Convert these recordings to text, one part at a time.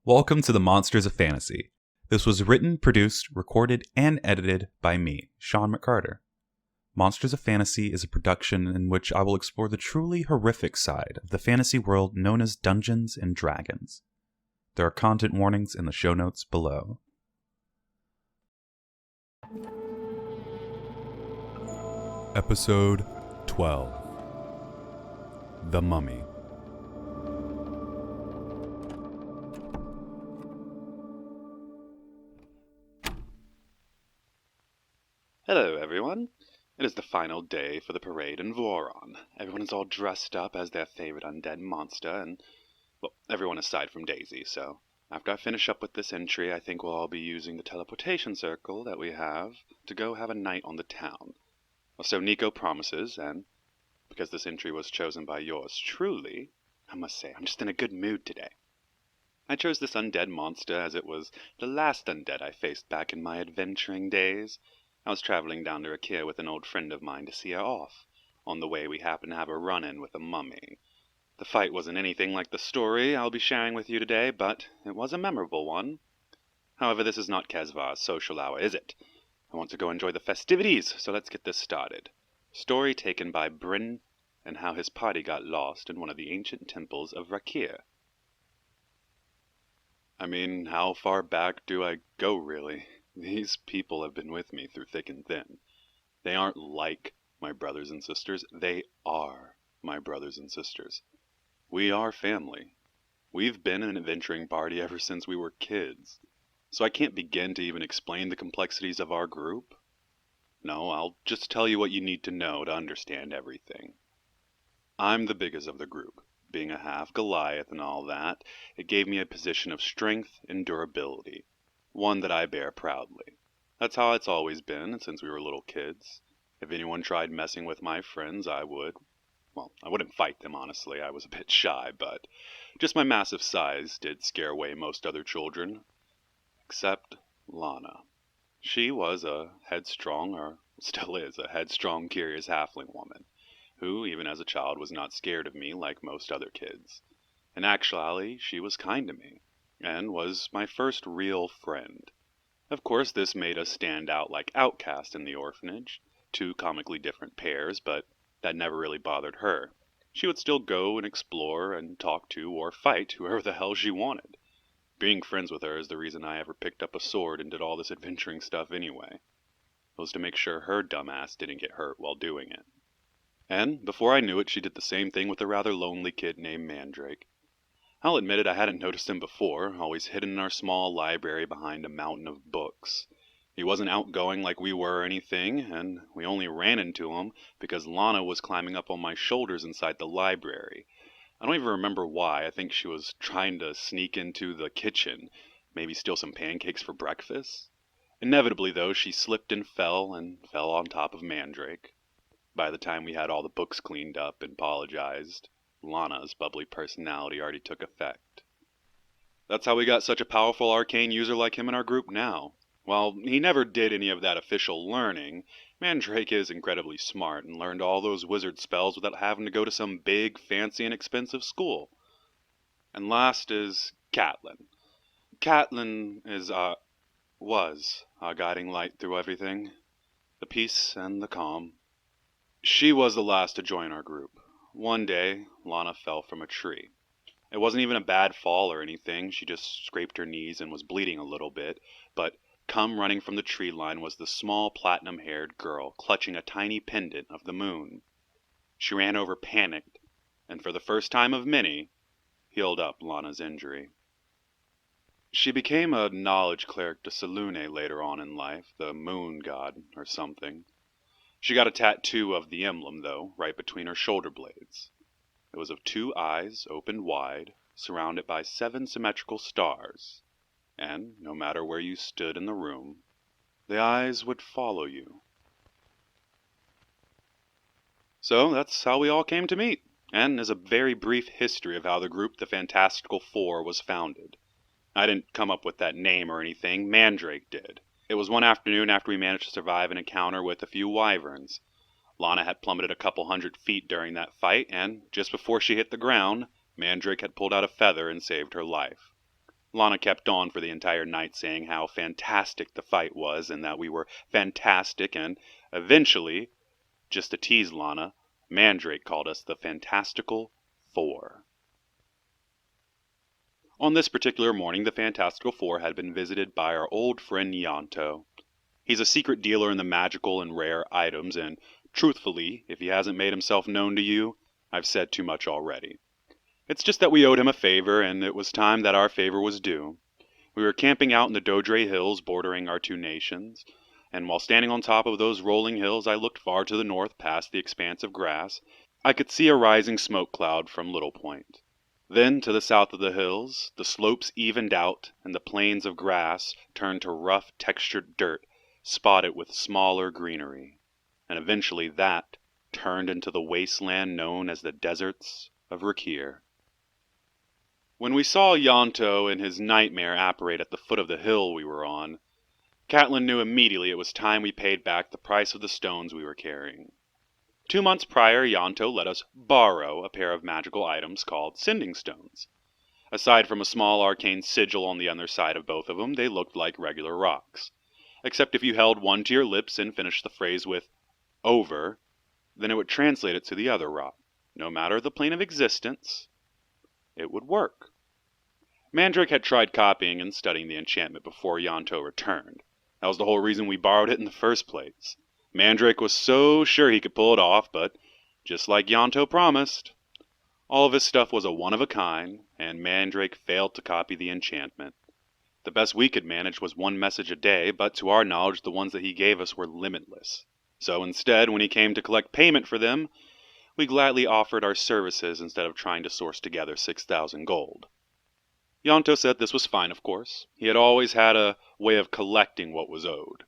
Welcome to the Monsters of Fantasy. This was written, produced, recorded, and edited by me, Shawn McCarter. Monsters of Fantasy is a production in which I will explore the truly horrific side of the fantasy world known as Dungeons and Dragons. There are content warnings in the show notes below. Episode 12 The Mummy. Hello, everyone. It is the final day for the parade in Voron. Everyone is all dressed up as their favorite undead monster, and, well, everyone aside from Daisy, so after I finish up with this entry, I think we'll all be using the teleportation circle that we have to go have a night on the town. Or so Nico promises, and because this entry was chosen by yours truly, I must say I'm just in a good mood today. I chose this undead monster as it was the last undead I faced back in my adventuring days. I was traveling down to Rakir with an old friend of mine to see her off. On the way, we happened to have a run-in with a mummy. The fight wasn't anything like the story I'll be sharing with you today, but it was a memorable one. However, this is not Kez'Var's social hour, is it? I want to go enjoy the festivities, so let's get this started. Story taken by Bren and how his party got lost in one of the ancient temples of Rakir. I mean, how far back do I go, really? These people have been with me through thick and thin. They aren't like my brothers and sisters. They are my brothers and sisters. We are family. We've been an adventuring party ever since we were kids. So I can't begin to even explain the complexities of our group. No, I'll just tell you what you need to know to understand everything. I'm the biggest of the group. Being a half Goliath and all that, it gave me a position of strength and durability. One that I bear proudly. That's how it's always been since we were little kids. If anyone tried messing with my friends, I wouldn't fight them, honestly. I was a bit shy, but just my massive size did scare away most other children. Except Lana. She was a headstrong, or still is, a headstrong, curious halfling woman, who, even as a child, was not scared of me like most other kids. In actuality, she was kind to me, and was my first real friend. Of course, this made us stand out like outcasts in the orphanage, two comically different pairs, but that never really bothered her. She would still go and explore and talk to or fight whoever the hell she wanted. Being friends with her is the reason I ever picked up a sword and did all this adventuring stuff anyway. It was to make sure her dumbass didn't get hurt while doing it. And before I knew it, she did the same thing with a rather lonely kid named Mandrake. I'll admit it, I hadn't noticed him before, always hidden in our small library behind a mountain of books. He wasn't outgoing like we were or anything, and we only ran into him because Lana was climbing up on my shoulders inside the library. I don't even remember why. I think she was trying to sneak into the kitchen, maybe steal some pancakes for breakfast. Inevitably, though, she slipped and fell on top of Mandrake. By the time we had all the books cleaned up and apologized, Lana's bubbly personality already took effect. That's how we got such a powerful arcane user like him in our group now. While he never did any of that official learning, Mandrake is incredibly smart and learned all those wizard spells without having to go to some big, fancy, and expensive school. And last is Catelyn. Catelyn was our guiding light through everything. The peace and the calm. She was the last to join our group. One day, Lana fell from a tree. It wasn't even a bad fall or anything. She just scraped her knees and was bleeding a little bit, but come running from the tree line was the small platinum-haired girl clutching a tiny pendant of the moon. She ran over panicked, and for the first time of many, healed up Lana's injury. She became a knowledge cleric to Selune later on in life, the moon god or something. She got a tattoo of the emblem, though, right between her shoulder blades. It was of 2 eyes, opened wide, surrounded by 7 symmetrical stars. And, no matter where you stood in the room, the eyes would follow you. So, that's how we all came to meet, and is a very brief history of how the group the Fantastical Four was founded. I didn't come up with that name or anything, Mandrake did. It was one afternoon after we managed to survive an encounter with a few wyverns. Lana had plummeted a couple 100 feet during that fight, and just before she hit the ground, Mandrake had pulled out a feather and saved her life. Lana kept on for the entire night saying how fantastic the fight was and that we were fantastic, and eventually, just to tease Lana, Mandrake called us the Fantastical Four. On this particular morning, the Fantastical Four had been visited by our old friend Yonto. He's a secret dealer in the magical and rare items, and truthfully, if he hasn't made himself known to you, I've said too much already. It's just that we owed him a favor, and it was time that our favor was due. We were camping out in the Dodre Hills bordering our two nations, and while standing on top of those rolling hills I looked far to the north past the expanse of grass. I could see a rising smoke cloud from Little Point. Then, to the south of the hills, the slopes evened out, and the plains of grass turned to rough, textured dirt, spotted with smaller greenery. And eventually that turned into the wasteland known as the Deserts of Rakir. When we saw Yonto and his nightmare apparate at the foot of the hill we were on, Catelyn knew immediately it was time we paid back the price of the stones we were carrying. 2 months prior, Yonto let us borrow a pair of magical items called Sending Stones. Aside from a small arcane sigil on the underside of both of them, they looked like regular rocks. Except if you held one to your lips and finished the phrase with "over," then it would translate it to the other rock. No matter the plane of existence, it would work. Mandrake had tried copying and studying the enchantment before Yonto returned. That was the whole reason we borrowed it in the first place. Mandrake was so sure he could pull it off, but just like Yonto promised, all of his stuff was a one-of-a-kind, and Mandrake failed to copy the enchantment. The best we could manage was 1 message a day, but to our knowledge the ones that he gave us were limitless. So instead, when he came to collect payment for them, we gladly offered our services instead of trying to source together 6,000 gold. Yonto said this was fine, of course. He had always had a way of collecting what was owed.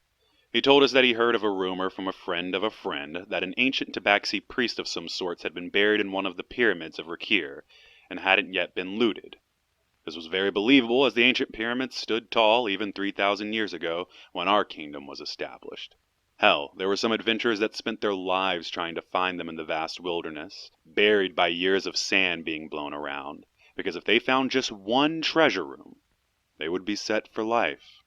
He told us that he heard of a rumor from a friend that an ancient Tabaxi priest of some sorts had been buried in one of the pyramids of Rakir and hadn't yet been looted. This was very believable, as the ancient pyramids stood tall even 3,000 years ago when our kingdom was established. Hell, there were some adventurers that spent their lives trying to find them in the vast wilderness, buried by years of sand being blown around, because if they found just one treasure room, they would be set for life.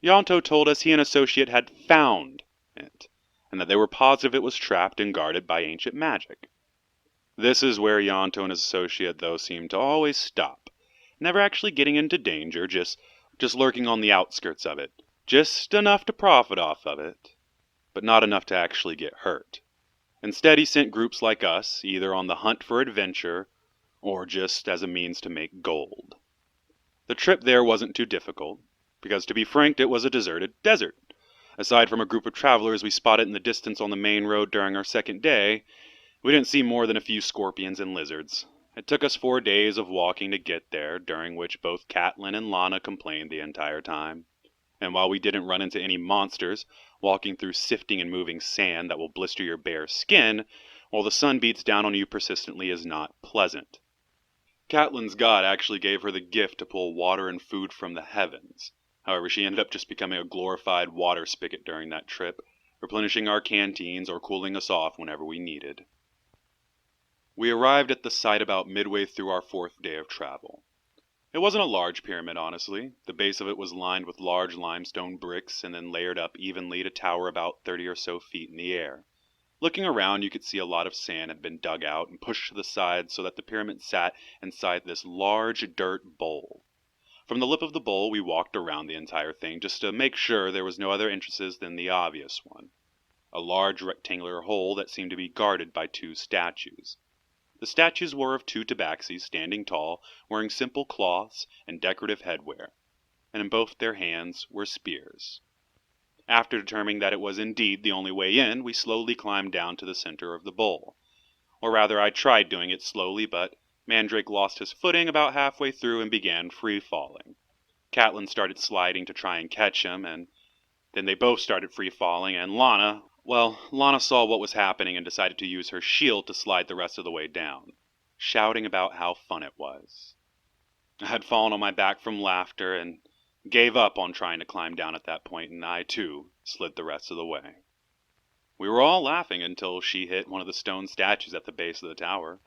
Yonto told us he and associate had found it, and that they were positive it was trapped and guarded by ancient magic. This is where Yonto and his associate, though, seemed to always stop, never actually getting into danger, just lurking on the outskirts of it. Just enough to profit off of it, but not enough to actually get hurt. Instead, he sent groups like us, either on the hunt for adventure, or just as a means to make gold. The trip there wasn't too difficult, because to be frank, it was a deserted desert. Aside from a group of travelers we spotted in the distance on the main road during our second day, we didn't see more than a few scorpions and lizards. It took us 4 days of walking to get there, during which both Catelyn and Lana complained the entire time. And while we didn't run into any monsters, walking through sifting and moving sand that will blister your bare skin, while the sun beats down on you persistently, is not pleasant. Catelyn's god actually gave her the gift to pull water and food from the heavens. However, she ended up just becoming a glorified water spigot during that trip, replenishing our canteens or cooling us off whenever we needed. We arrived at the site about midway through our 4th day of travel. It wasn't a large pyramid, honestly. The base of it was lined with large limestone bricks and then layered up evenly to tower about 30 or so feet in the air. Looking around, you could see a lot of sand had been dug out and pushed to the side so that the pyramid sat inside this large dirt bowl. From the lip of the bowl, we walked around the entire thing just to make sure there was no other entrances than the obvious one. A large rectangular hole that seemed to be guarded by 2 statues. The statues were of 2 tabaxis standing tall, wearing simple cloths and decorative headwear, and in both their hands were spears. After determining that it was indeed the only way in, we slowly climbed down to the center of the bowl. Or rather, I tried doing it slowly, but Mandrake lost his footing about halfway through and began free-falling. Catelyn started sliding to try and catch him, and then they both started free-falling, and Lana saw what was happening and decided to use her shield to slide the rest of the way down, shouting about how fun it was. I had fallen on my back from laughter and gave up on trying to climb down at that point, and I, too, slid the rest of the way. We were all laughing until she hit one of the stone statues at the base of the tower.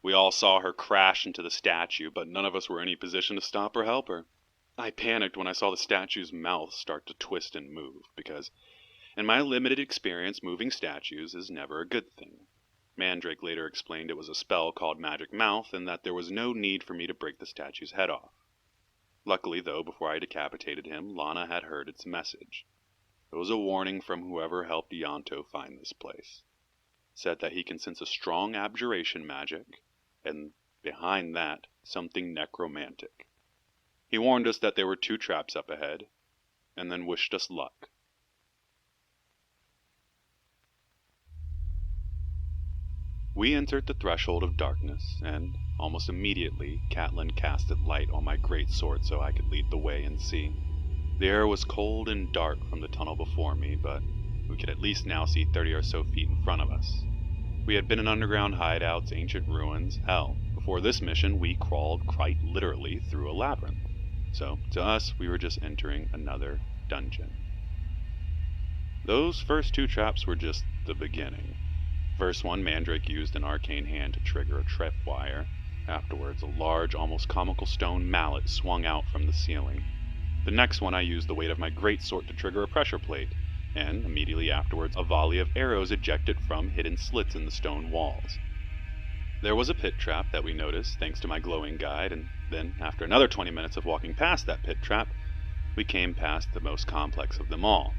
We all saw her crash into the statue, but none of us were in any position to stop or help her. I panicked when I saw the statue's mouth start to twist and move, because in my limited experience, moving statues is never a good thing. Mandrake later explained it was a spell called Magic Mouth, and that there was no need for me to break the statue's head off. Luckily, though, before I decapitated him, Lana had heard its message. It was a warning from whoever helped Ianto find this place. It said that he can sense a strong abjuration magic, and behind that, something necromantic. He warned us that there were 2 traps up ahead, and then wished us luck. We entered the threshold of darkness, and almost immediately Catelyn casted light on my greatsword so I could lead the way and see. The air was cold and dark from the tunnel before me, but we could at least now see 30 or so feet in front of us. We had been in underground hideouts, ancient ruins, hell, before this mission we crawled quite literally through a labyrinth. So, to us, we were just entering another dungeon. Those first 2 traps were just the beginning. First one, Mandrake used an arcane hand to trigger a tripwire. Afterwards, a large, almost comical stone mallet swung out from the ceiling. The next one, I used the weight of my greatsword to trigger a pressure plate, and immediately afterwards, a volley of arrows ejected from hidden slits in the stone walls. There was a pit trap that we noticed thanks to my glowing guide, and then, after another 20 minutes of walking past that pit trap, we came past the most complex of them all,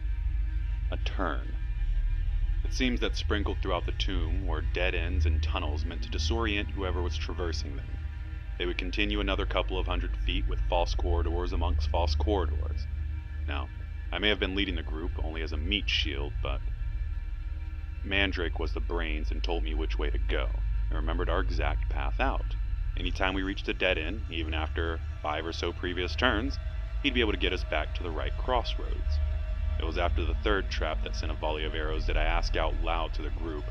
a turn. It seems that sprinkled throughout the tomb were dead ends and tunnels meant to disorient whoever was traversing them. They would continue another couple of 100 feet with false corridors amongst false corridors. Now, I may have been leading the group only as a meat shield, but Mandrake was the brains and told me which way to go, and remembered our exact path out. Anytime we reached a dead end, even after 5 or so previous turns, he'd be able to get us back to the right crossroads. It was after the 3rd trap that sent a volley of arrows that I asked out loud to the group.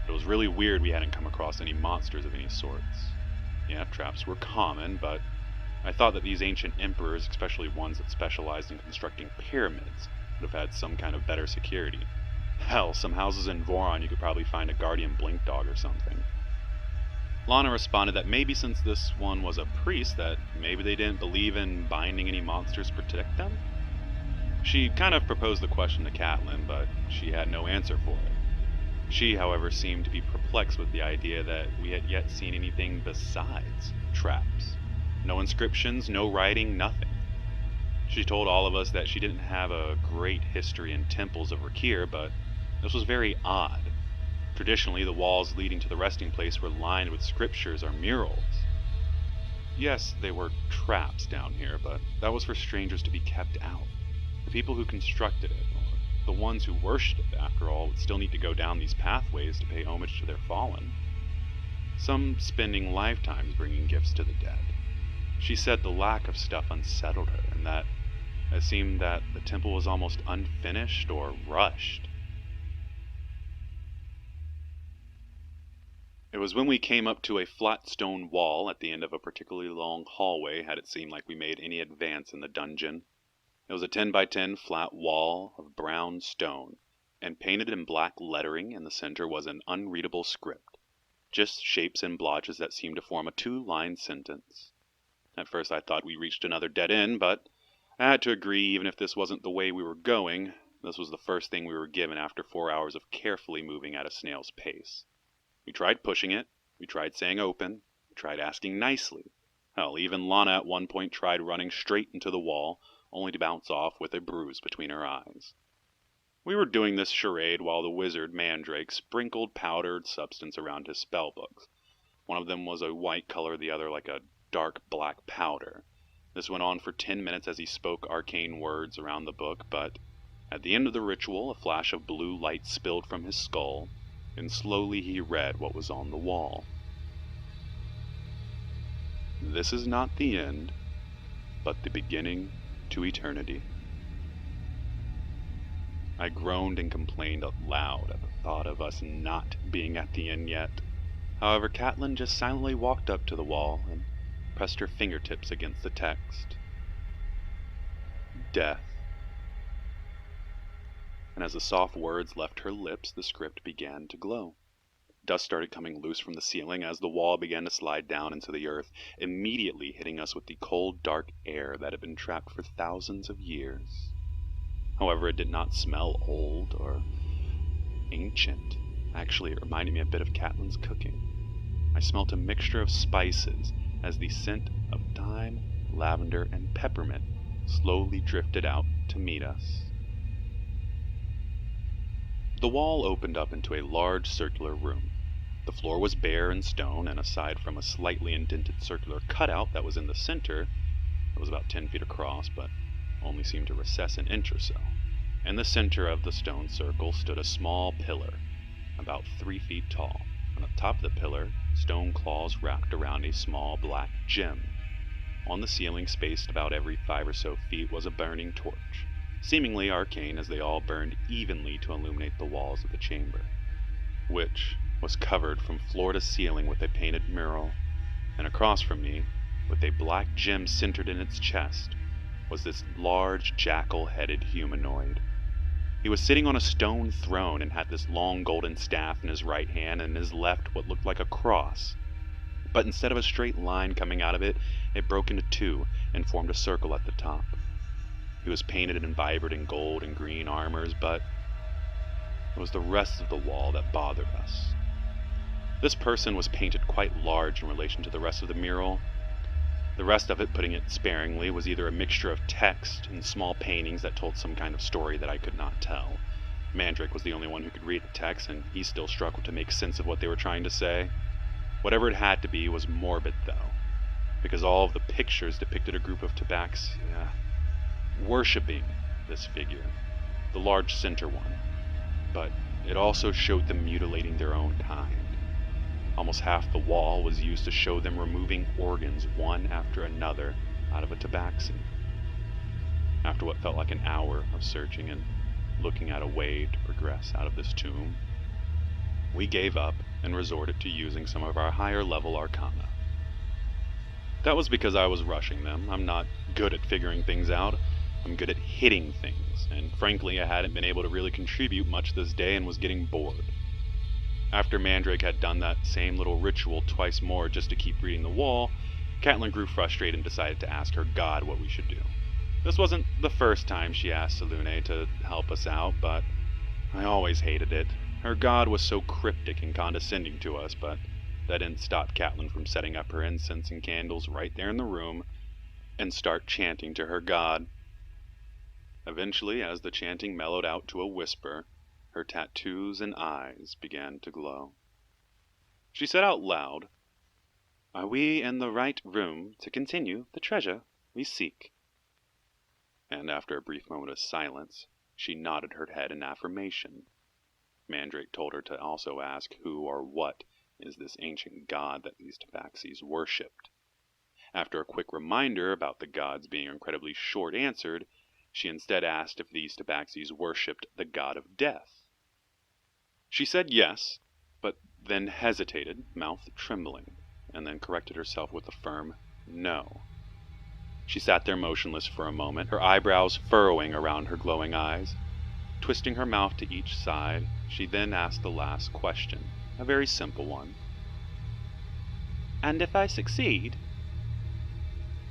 It was really weird we hadn't come across any monsters of any sorts. Yeah, traps were common, but I thought that these ancient emperors, especially ones that specialized in constructing pyramids, would have had some kind of better security. Hell, some houses in Voron you could probably find a guardian blink dog or something. Lana responded that maybe since this one was a priest, that maybe they didn't believe in binding any monsters to protect them? She kind of proposed the question to Catelyn, but she had no answer for it. She, however, seemed to be perplexed with the idea that we had yet seen anything besides traps. No inscriptions, no writing, nothing. She told all of us that she didn't have a great history in temples of Rakir, but this was very odd. Traditionally, the walls leading to the resting place were lined with scriptures or murals. Yes, they were traps down here, but that was for strangers to be kept out. The people who constructed it, or the ones who worshipped it, after all, would still need to go down these pathways to pay homage to their fallen. Some spending lifetimes bringing gifts to the dead. She said the lack of stuff unsettled her, and that it seemed that the temple was almost unfinished or rushed. It was when we came up to a flat stone wall at the end of a particularly long hallway had it seemed like we made any advance in the dungeon. It was a 10 by 10 flat wall of brown stone, and painted in black lettering in the center was an unreadable script, just shapes and blotches that seemed to form a 2-line sentence. At first I thought we reached another dead end, but I had to agree even if this wasn't the way we were going, this was the first thing we were given after 4 hours of carefully moving at a snail's pace. We tried pushing it, we tried saying open, we tried asking nicely. Hell, even Lana at one point tried running straight into the wall, only to bounce off with a bruise between her eyes. We were doing this charade while the wizard Mandrake sprinkled powdered substance around his spellbooks. One of them was a white color, the other like a dark black powder. This went on for 10 minutes as he spoke arcane words around the book, but at the end of the ritual, a flash of blue light spilled from his skull, and slowly he read what was on the wall. This is not the end, but the beginning to eternity. I groaned and complained aloud at the thought of us not being at the end yet. However, Catelyn just silently walked up to the wall and pressed her fingertips against the text. Death. And as the soft words left her lips, the script began to glow. Dust started coming loose from the ceiling as the wall began to slide down into the earth, immediately hitting us with the cold, dark air that had been trapped for thousands of years. However, it did not smell old or ancient. Actually, it reminded me a bit of Catelyn's cooking. I smelt a mixture of spices as the scent of thyme, lavender, and peppermint slowly drifted out to meet us. The wall opened up into a large circular room. The floor was bare and stone, and aside from a slightly indented circular cutout that was in the center, it was about 10 feet across, but only seemed to recess an inch or so. In the center of the stone circle stood a small pillar, about 3 feet tall. On the top of the pillar, stone claws wrapped around a small black gem. On the ceiling, spaced about every 5 or so feet, was a burning torch, seemingly arcane as they all burned evenly to illuminate the walls of the chamber, which was covered from floor to ceiling with a painted mural, and across from me, with a black gem centered in its chest, was this large jackal-headed humanoid. He was sitting on a stone throne and had this long golden staff in his right hand and in his left what looked like a cross. But instead of a straight line coming out of it, it broke into two and formed a circle at the top. He was painted in vibrant gold and green armors, but it was the rest of the wall that bothered us. This person was painted quite large in relation to the rest of the mural. The rest of it, putting it sparingly, was either a mixture of text and small paintings that told some kind of story that I could not tell. Mandrake was the only one who could read the text, and he still struggled to make sense of what they were trying to say. Whatever it had to be was morbid, though, because all of the pictures depicted a group of tabaxi worshipping this figure, the large center one, but it also showed them mutilating their own kind. Almost half the wall was used to show them removing organs one after another out of a tabaxi. After what felt like an hour of searching and looking at a way to progress out of this tomb, we gave up and resorted to using some of our higher level arcana. That was because I was rushing them. I'm not good at figuring things out. I'm good at hitting things, and frankly I hadn't been able to really contribute much this day and was getting bored. After Mandrake had done that same little ritual twice more just to keep reading the wall, Catelyn grew frustrated and decided to ask her god what we should do. This wasn't the first time she asked Selûne to help us out, but I always hated it. Her god was so cryptic and condescending to us, but that didn't stop Catelyn from setting up her incense and candles right there in the room and start chanting to her god. Eventually, as the chanting mellowed out to a whisper, her tattoos and eyes began to glow. She said out loud, "Are we in the right room to continue the treasure we seek?" And after a brief moment of silence, she nodded her head in affirmation. Mandrake told her to also ask who or what is this ancient god that these tabaxis worshipped. After a quick reminder about the gods being incredibly short-answered, she instead asked if these tabaxis worshipped the god of death. She said yes, but then hesitated, mouth trembling, and then corrected herself with a firm no. She sat there motionless for a moment, her eyebrows furrowing around her glowing eyes. Twisting her mouth to each side, she then asked the last question, a very simple one. "And if I succeed?"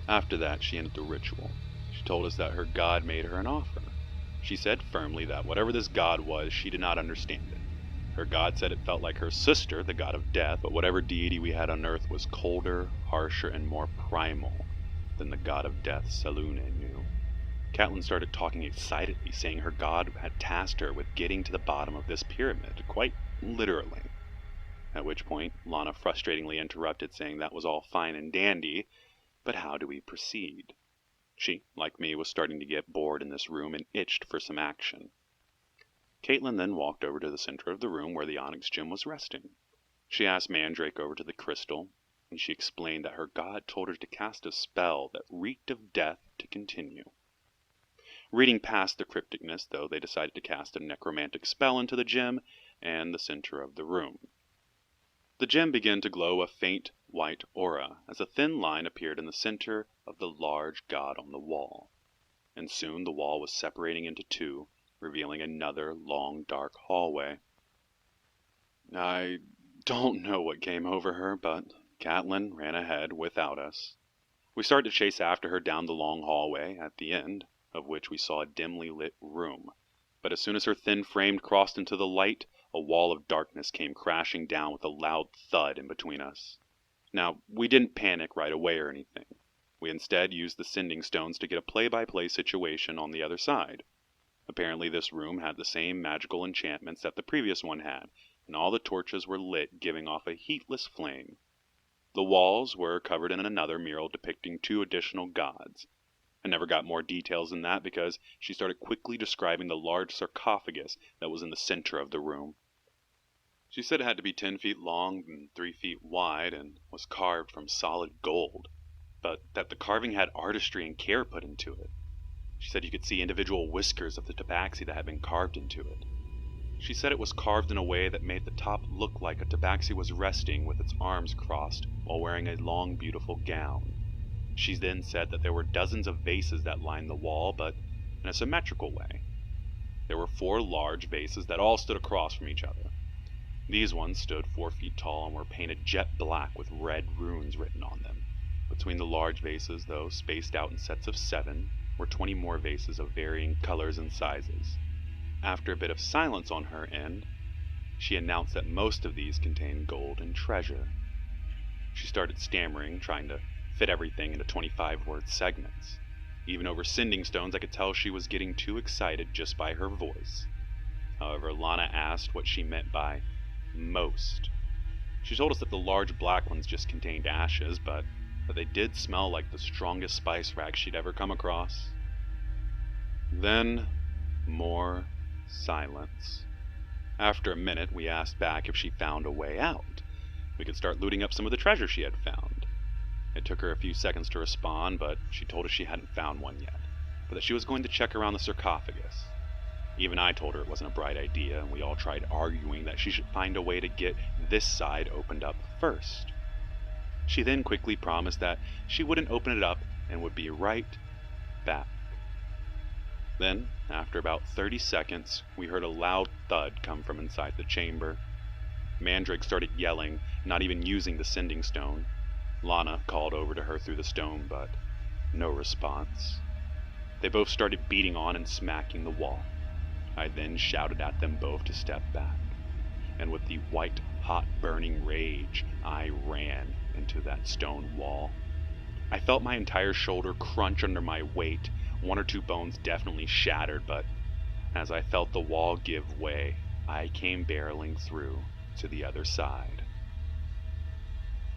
After that, she ended the ritual. She told us that her god made her an offer. She said firmly that whatever this god was, she did not understand it. Her god said it felt like her sister, the god of death, but whatever deity we had on earth was colder, harsher, and more primal than the god of death Selûne knew. Catelyn started talking excitedly, saying her god had tasked her with getting to the bottom of this pyramid, quite literally. At which point, Lana frustratingly interrupted, saying that was all fine and dandy, but how do we proceed? She, like me, was starting to get bored in this room and itched for some action. Catelyn then walked over to the center of the room where the onyx gem was resting. She asked Mandrake over to the crystal, and she explained that her god told her to cast a spell that reeked of death to continue. Reading past the crypticness, though, they decided to cast a necromantic spell into the gem and the center of the room. The gem began to glow a faint white aura as a thin line appeared in the center of the large god on the wall, and soon the wall was separating into two, revealing another long dark hallway. "I Don't know what came over her, but Catelyn ran ahead without us. We started to chase after her down the long hallway, at the end of which we saw a dimly lit room. But as soon as her thin frame crossed into the light, a wall of darkness came crashing down with a loud thud in between us. Now, we didn't panic right away or anything. We instead used the sending stones to get a play-by-play situation on the other side. Apparently this room had the same magical enchantments that the previous one had, and all the torches were lit, giving off a heatless flame. The walls were covered in another mural depicting 2 additional gods. I never got more details than that because she started quickly describing the large sarcophagus that was in the center of the room. She said it had to be 10 feet long and 3 feet wide and was carved from solid gold, but that the carving had artistry and care put into it. She said you could see individual whiskers of the tabaxi that had been carved into it. She said it was carved in a way that made the top look like a tabaxi was resting with its arms crossed while wearing a long, beautiful gown. She then said that there were dozens of vases that lined the wall, but in a symmetrical way. There were 4 large vases that all stood across from each other. These ones stood 4 feet tall and were painted jet black with red runes written on them. Between the large vases, though spaced out in sets of 7, were 20 more vases of varying colors and sizes. After a bit of silence on her end, she announced that most of these contained gold and treasure. She started stammering, trying to fit everything into 25-word segments. Even over sending stones, I could tell she was getting too excited just by her voice. However, Lana asked what she meant by most. She told us that the large black ones just contained ashes, but that they did smell like the strongest spice rags she'd ever come across. Then, more silence. After a minute, we asked back if she found a way out. We could start looting up some of the treasure she had found. It took her a few seconds to respond, but she told us she hadn't found one yet, but that she was going to check around the sarcophagus. Even I told her it wasn't a bright idea, and we all tried arguing that she should find a way to get this side opened up first. She then quickly promised that she wouldn't open it up and would be right back. Then, after about 30 seconds, we heard a loud thud come from inside the chamber. Mandrake started yelling, not even using the sending stone. Lana called over to her through the stone, but no response. They both started beating on and smacking the wall. I then shouted at them both to step back, and with the white, hot, burning rage, I ran into that stone wall. I felt my entire shoulder crunch under my weight. 1 or 2 bones definitely shattered, but as I felt the wall give way, I came barreling through to the other side.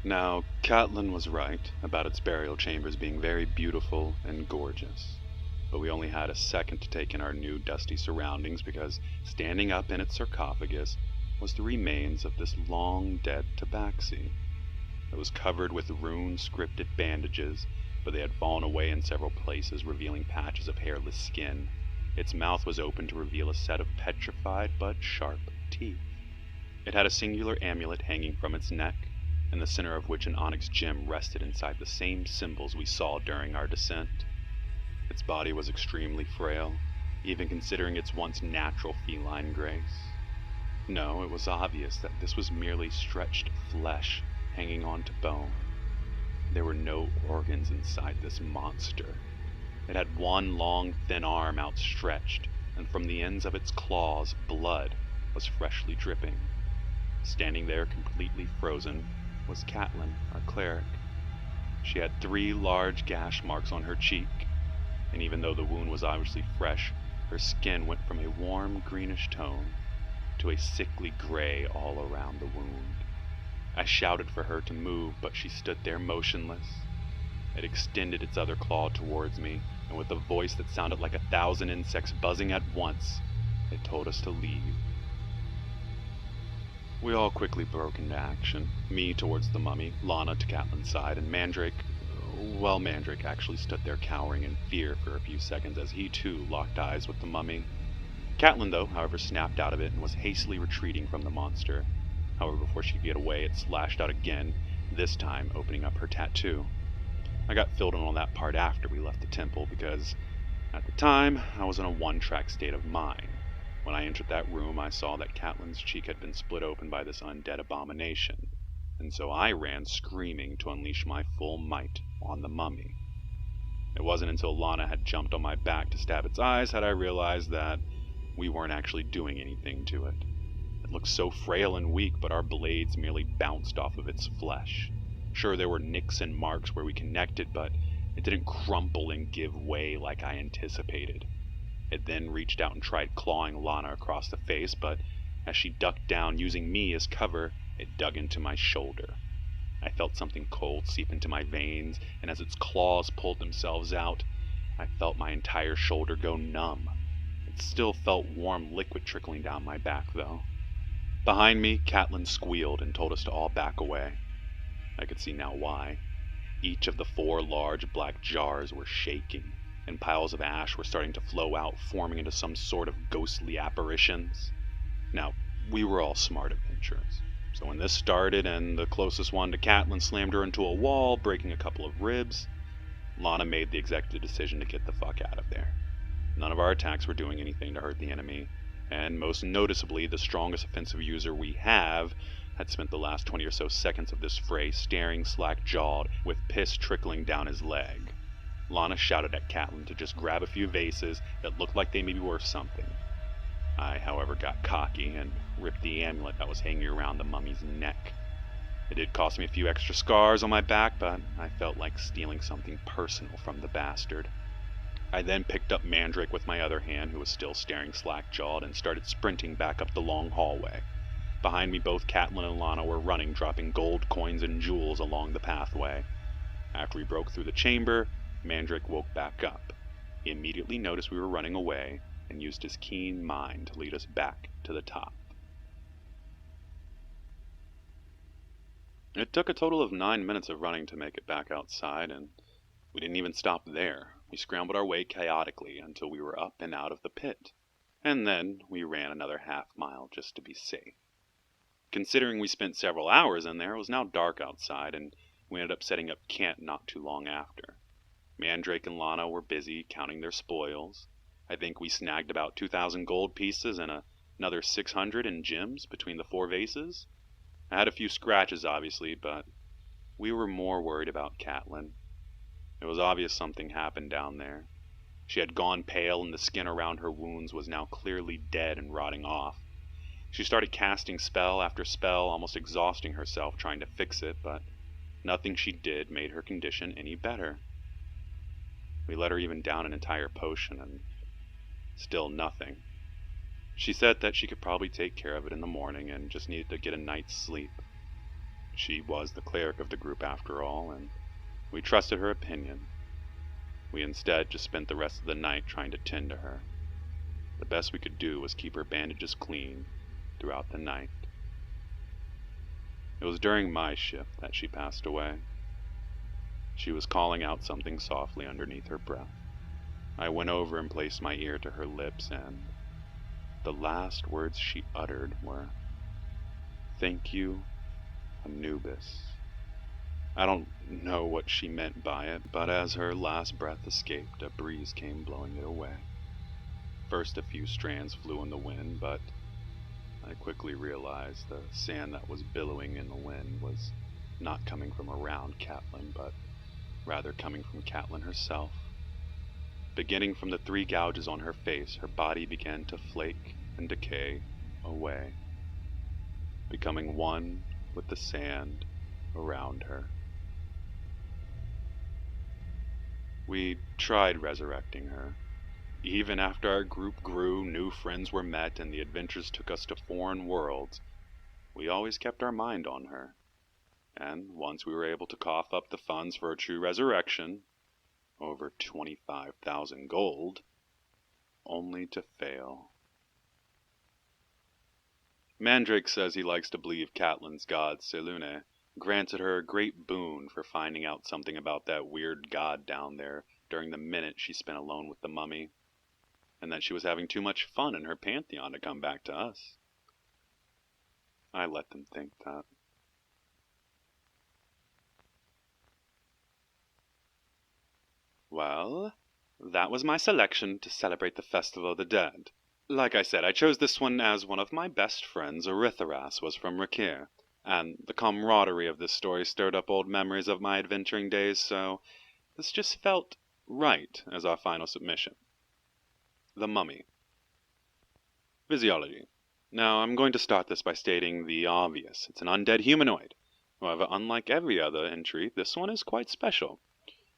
Now, Catelyn was right about its burial chambers being very beautiful and gorgeous, but we only had a second to take in our new dusty surroundings because standing up in its sarcophagus was the remains of this long-dead tabaxi. It was covered with rune-scripted bandages, but they had fallen away in several places, revealing patches of hairless skin. Its mouth was open to reveal a set of petrified but sharp teeth. It had a singular amulet hanging from its neck, in the center of which an onyx gem rested inside the same symbols we saw during our descent. Its body was extremely frail, even considering its once natural feline grace. No, it was obvious that this was merely stretched flesh hanging onto bone. There were no organs inside this monster. It had 1 long, thin arm outstretched, and from the ends of its claws, blood was freshly dripping. Standing there completely frozen was Catelyn, our cleric. She had 3 large gash marks on her cheek, and even though the wound was obviously fresh, her skin went from a warm greenish tone to a sickly gray all around the wound. I shouted for her to move, but she stood there motionless. It extended its other claw towards me, and with a voice that sounded like 1,000 insects buzzing at once, it told us to leave. We all quickly broke into action, me towards the mummy, Lana to Catelyn's side, and Mandrake actually stood there cowering in fear for a few seconds as he too locked eyes with the mummy. Catelyn, though, however, snapped out of it and was hastily retreating from the monster. However, before she could get away, it slashed out again, this time opening up her tattoo. I got filled in on that part after we left the temple because, at the time, I was in a one-track state of mind. When I entered that room, I saw that Catelyn's cheek had been split open by this undead abomination, and so I ran screaming to unleash my full might on the mummy. It wasn't until Lana had jumped on my back to stab its eyes had I realized that we weren't actually doing anything to it. It looked so frail and weak, but our blades merely bounced off of its flesh. Sure, there were nicks and marks where we connected, but it didn't crumple and give way like I anticipated. It then reached out and tried clawing Lana across the face, but as she ducked down, using me as cover, it dug into my shoulder. I felt something cold seep into my veins, and as its claws pulled themselves out, I felt my entire shoulder go numb. It still felt warm liquid trickling down my back, though. Behind me, Catelyn squealed and told us to all back away. I could see now why. Each of the 4 large black jars were shaking, and piles of ash were starting to flow out, forming into some sort of ghostly apparitions. Now, we were all smart adventurers, so when this started and the closest one to Catelyn slammed her into a wall, breaking a couple of ribs, Lana made the executive decision to get the fuck out of there. None of our attacks were doing anything to hurt the enemy, and most noticeably, the strongest offensive user we have had spent the last 20 or so seconds of this fray staring slack-jawed with piss trickling down his leg. Lana shouted at Catelyn to just grab a few vases that looked like they may be worth something. I, however, got cocky and ripped the amulet that was hanging around the mummy's neck. It did cost me a few extra scars on my back, but I felt like stealing something personal from the bastard. I then picked up Mandrake with my other hand, who was still staring slack-jawed, and started sprinting back up the long hallway. Behind me, both Catelyn and Lana were running, dropping gold coins and jewels along the pathway. After we broke through the chamber, Mandrake woke back up. He immediately noticed we were running away, and used his keen mind to lead us back to the top. It took a total of 9 minutes of running to make it back outside, and we didn't even stop there. We scrambled our way chaotically until we were up and out of the pit, and then we ran another half-mile just to be safe. Considering we spent several hours in there, it was now dark outside, and we ended up setting up camp not too long after. Mandrake and Lana were busy counting their spoils. I think we snagged about 2,000 gold pieces and another 600 in gems between the 4 vases. I had a few scratches, obviously, but we were more worried about Catelyn. It was obvious something happened down there. She had gone pale, and the skin around her wounds was now clearly dead and rotting off. She started casting spell after spell, almost exhausting herself trying to fix it, but nothing she did made her condition any better. We let her even down an entire potion, and still nothing. She said that she could probably take care of it in the morning and just needed to get a night's sleep. She was the cleric of the group after all, and we trusted her opinion. We instead just spent the rest of the night trying to tend to her. The best we could do was keep her bandages clean throughout the night. It was during my shift that she passed away. She was calling out something softly underneath her breath. I went over and placed my ear to her lips, and the last words she uttered were, "Thank you, Anubis." I don't know what she meant by it, but as her last breath escaped, a breeze came blowing it away. First, a few strands flew in the wind, but I quickly realized the sand that was billowing in the wind was not coming from around Catelyn, but rather coming from Catelyn herself. Beginning from the 3 gouges on her face, her body began to flake and decay away, becoming one with the sand around her. We tried resurrecting her. Even after our group grew, new friends were met, and the adventures took us to foreign worlds, we always kept our mind on her. And once we were able to cough up the funds for a true resurrection, over 25,000 gold, only to fail. Mandrake says he likes to believe Catelyn's god, Selune, granted her a great boon for finding out something about that weird god down there during the minute she spent alone with the mummy, and that she was having too much fun in her pantheon to come back to us. I let them think that. Well, that was my selection to celebrate the Festival of the Dead. Like I said, I chose this one as one of my best friends, Erytheras, was from Rakir, and the camaraderie of this story stirred up old memories of my adventuring days, so this just felt right as our final submission. The Mummy. Physiology. Now, I'm going to start this by stating the obvious. It's an undead humanoid. However, unlike every other entry, this one is quite special.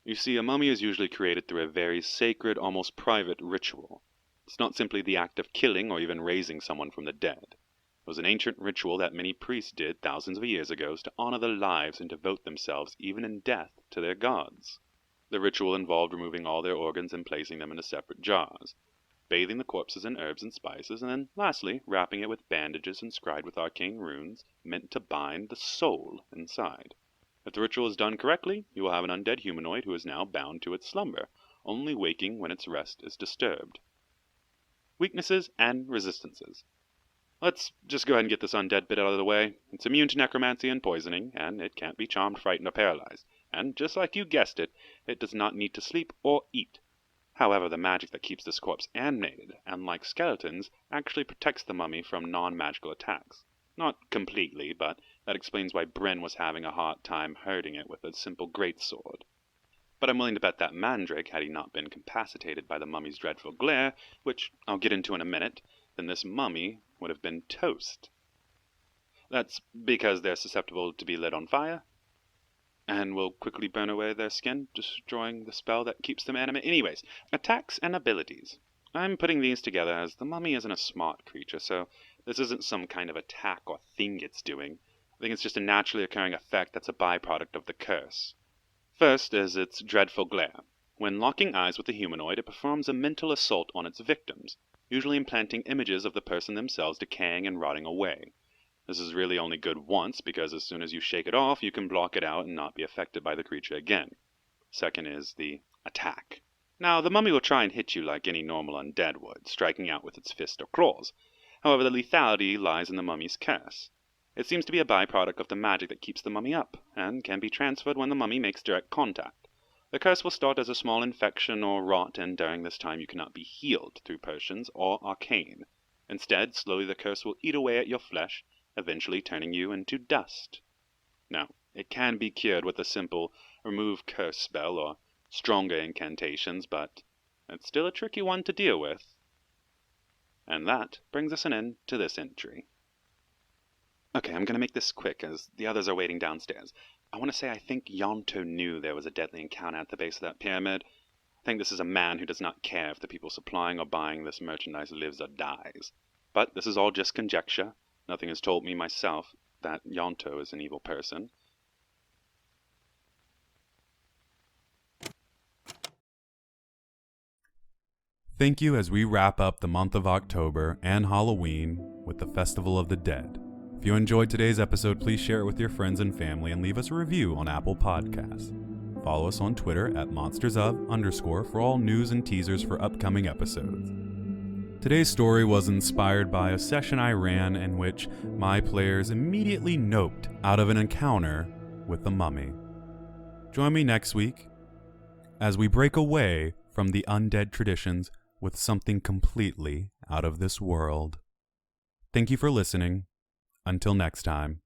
You see, a mummy is usually created through a very sacred, almost private ritual. It's not simply the act of killing or even raising someone from the dead. It was an ancient ritual that many priests did thousands of years ago to honor their lives and devote themselves, even in death, to their gods. The ritual involved removing all their organs and placing them into separate jars, bathing the corpses in herbs and spices, and then, lastly, wrapping it with bandages inscribed with arcane runes meant to bind the soul inside. If the ritual is done correctly, you will have an undead humanoid who is now bound to its slumber, only waking when its rest is disturbed. Weaknesses and resistances. Let's just go ahead and get this undead bit out of the way. It's immune to necromancy and poisoning, and it can't be charmed, frightened, or paralyzed. And just like you guessed it, it does not need to sleep or eat. However, the magic that keeps this corpse animated, and like skeletons, actually protects the mummy from non-magical attacks. Not completely, but that explains why Bren was having a hard time hurting it with a simple greatsword. But I'm willing to bet that Mandrake, had he not been incapacitated by the mummy's dreadful glare, which I'll get into in a minute, then this mummy would have been toast. That's because they're susceptible to be lit on fire, and will quickly burn away their skin, destroying the spell that keeps them animate. Anyways, attacks and abilities. I'm putting these together as the mummy isn't a smart creature, so this isn't some kind of attack or thing it's doing. I think it's just a naturally occurring effect that's a byproduct of the curse. First is its dreadful glare. When locking eyes with the humanoid, it performs a mental assault on its victims, usually implanting images of the person themselves decaying and rotting away. This is really only good once, because as soon as you shake it off, you can block it out and not be affected by the creature again. Second is the attack. Now, the mummy will try and hit you like any normal undead would, striking out with its fist or claws. However, the lethality lies in the mummy's curse. It seems to be a byproduct of the magic that keeps the mummy up, and can be transferred when the mummy makes direct contact. The curse will start as a small infection or rot, and during this time you cannot be healed through potions or arcane. Instead, slowly the curse will eat away at your flesh, eventually turning you into dust. Now, it can be cured with a simple remove curse spell or stronger incantations, but it's still a tricky one to deal with. And that brings us an end to this entry. Okay, I'm going to make this quick, as the others are waiting downstairs. I want to say I think Yonto knew there was a deadly encounter at the base of that pyramid. I think this is a man who does not care if the people supplying or buying this merchandise lives or dies. But this is all just conjecture. Nothing has told me myself that Yonto is an evil person. Thank you as we wrap up the month of October and Halloween with the Festival of the Dead. If you enjoyed today's episode, please share it with your friends and family and leave us a review on Apple Podcasts. Follow us on Twitter at monstersof_ for all news and teasers for upcoming episodes. Today's story was inspired by a session I ran in which my players immediately noped out of an encounter with the mummy. Join me next week as we break away from the undead traditions with something completely out of this world. Thank you for listening. Until next time.